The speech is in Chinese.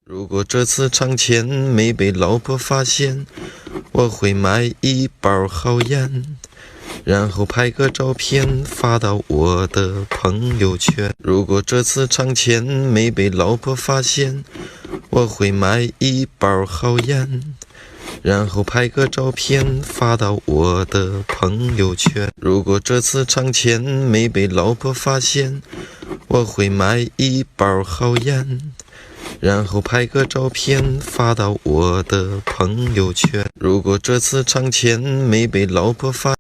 如果这次尝钱没被老婆发现，我会买一包好烟，然后拍个照片发到我的朋友圈。如果这次尝钱没被老婆发现，我会买一包好烟，然后拍个照片发到我的朋友圈。如果这次尝钱没被老婆发现，我会买一包好烟，然后拍个照片发到我的朋友圈。如果这次尝钱没被老婆发